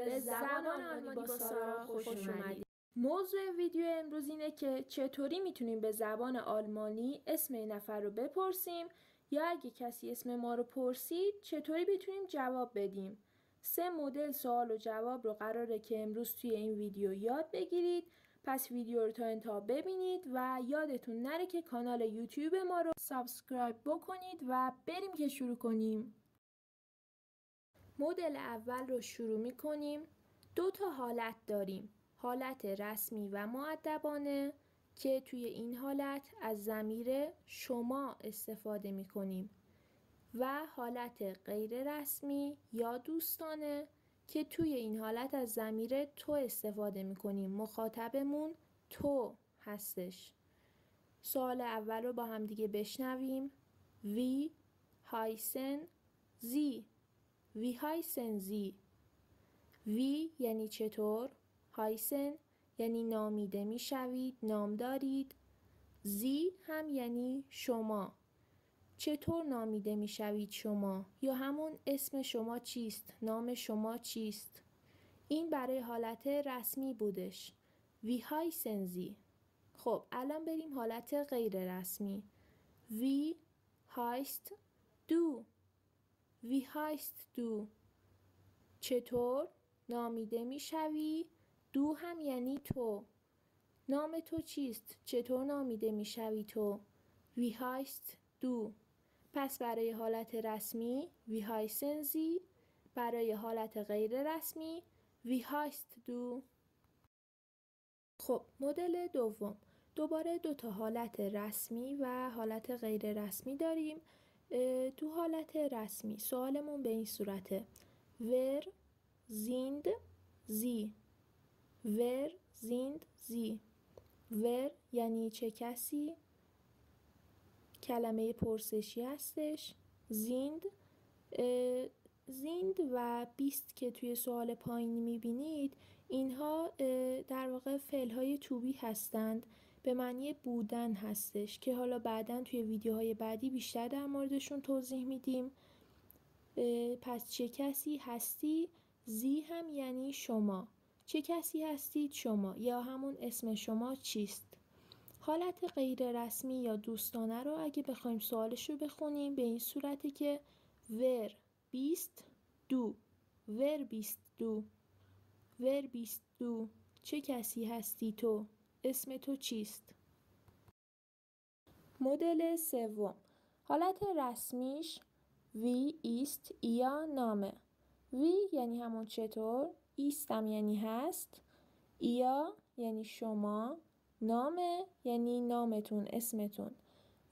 به زبان آلمانی با سارا خوش اومدید. موضوع ویدیو امروز اینه که چطوری میتونیم به زبان آلمانی اسم این نفر رو بپرسیم یا اگه کسی اسم ما رو پرسید چطوری بتونیم جواب بدیم. 3 مدل سوال و جواب رو قراره که امروز توی این ویدیو یاد بگیرید. پس ویدیو رو تا انتها ببینید و یادتون نره که کانال یوتیوب ما رو سابسکرایب بکنید و بریم که شروع کنیم. مدل اول رو شروع می‌کنیم. 2 تا حالت داریم. حالت رسمی و مؤدبانه که توی این حالت از ضمیر شما استفاده می‌کنیم و حالت غیر رسمی یا دوستانه که توی این حالت از ضمیر تو استفاده می‌کنیم. مخاطبمون تو هستش. سوال اول رو با هم دیگه بشنویم. Wie heißen Sie؟ Wie heißen Sie؟ Wie یعنی چطور؟ heißen یعنی نامیده می شوید، نام دارید. Sie هم یعنی شما. چطور نامیده می شوید شما؟ یا همون اسم شما چیست؟ نام شما چیست؟ این برای حالت رسمی بودش. Wie heißen Sie؟ خب الان بریم حالت غیر رسمی. Wie heißt du؟ Wie heißt du؟ چطور؟ نامیده می شوی. دو هم یعنی تو. نام تو چیست؟ چطور نامیده می شوی تو؟ Wie heißt du؟ پس برای حالت رسمی Wie heißen Sie؟ برای حالت غیر رسمی Wie heißt du؟ خب مدل دوم. دوباره 2 تا حالت رسمی و حالت غیر رسمی داریم. تو حالت رسمی سوالمون به این صورته. Wer sind Sie؟ Wer sind Sie؟ Wer یعنی چه کسی؟ کلمه پرسشی هستش. sind sind و بیست که توی سوال پایین میبینید اینها در واقع فعل‌های توبی هستند، به معنی بودن هستش که حالا بعداً توی ویدیوهای بعدی بیشتر در موردشون توضیح میدیم. پس چه کسی هستی؟ زی هم یعنی شما. چه کسی هستید شما یا همون اسم شما چیست؟ حالت غیر رسمی یا دوستانه رو اگه بخوایم سوالش رو بخونیم به این صورته که ور بیست دو. ور بیست دو. ور بیست دو. چه کسی هستی تو؟ اسم تو چیست؟ مدل سوم. حالت رسمیش Wie ist Ihr Name؟ Wie یعنی همون چطور، ist هم یعنی هست، Ihr یعنی شما، نامه یعنی نامتون، اسمتون.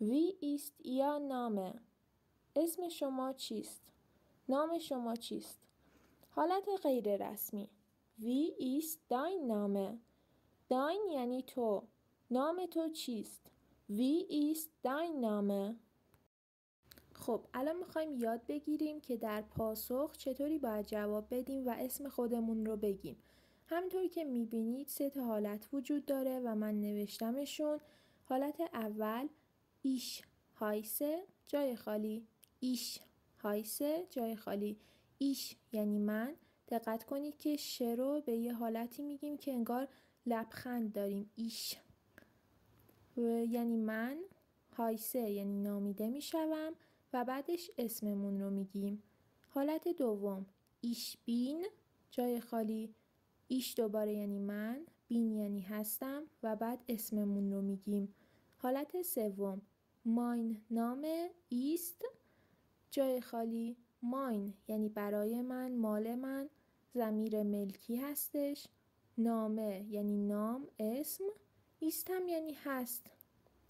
Wie ist Ihr Name؟ اسم شما چیست؟ نام شما چیست؟ حالت غیر رسمی Wie ist dein Name؟ dein یعنی تو، نام تو چیست؟ Wie ist dein Name؟ خب الان میخوایم یاد بگیریم که در پاسخ چطوری باید جواب بدیم و اسم خودمون رو بگیم. همینطوری که میبینید 3 تا حالت وجود داره و من نوشتمشون. حالت اول ich heiße جای خالی، ich heiße جای خالی. ich یعنی من. دقت کنید که ش رو به یه حالتی میگیم که انگار لبخند داریم. ich یعنی من، heiße یعنی نامیده میشوم و بعدش اسممون رو میگیم. حالت دوم ich bin جای خالی، ich دوباره یعنی من، bin یعنی هستم و بعد اسممون رو میگیم. حالت سوم mein Name ist جای خالی، mein یعنی برای من، مال من، ضمیر ملکی هستش. نامه یعنی نام، اسم. ist هم یعنی هست،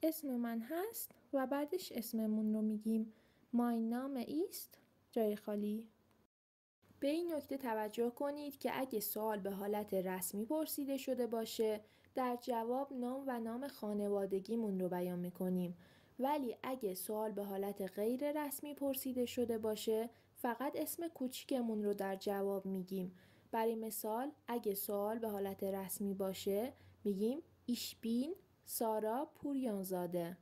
اسم من هست و بعدش اسممون رو میگیم. mein Name ist جای خالی. به این نکته توجه کنید که اگه سوال به حالت رسمی پرسیده شده باشه در جواب نام و نام خانوادگیمون رو بیان میکنیم، ولی اگه سوال به حالت غیر رسمی پرسیده شده باشه فقط اسم کوچیکمون رو در جواب میگیم. برای مثال اگه سوال به حالت رسمی باشه میگیم ich bin سارا پوریانزاده.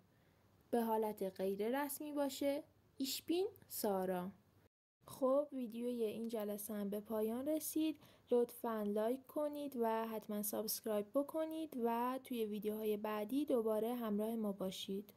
به حالت غیر رسمی باشه ich bin سارا. خب ویدیوی این جلسه هم به پایان رسید. لطفاً لایک کنید و حتما سابسکرایب بکنید و توی ویدیوهای بعدی دوباره همراه ما باشید.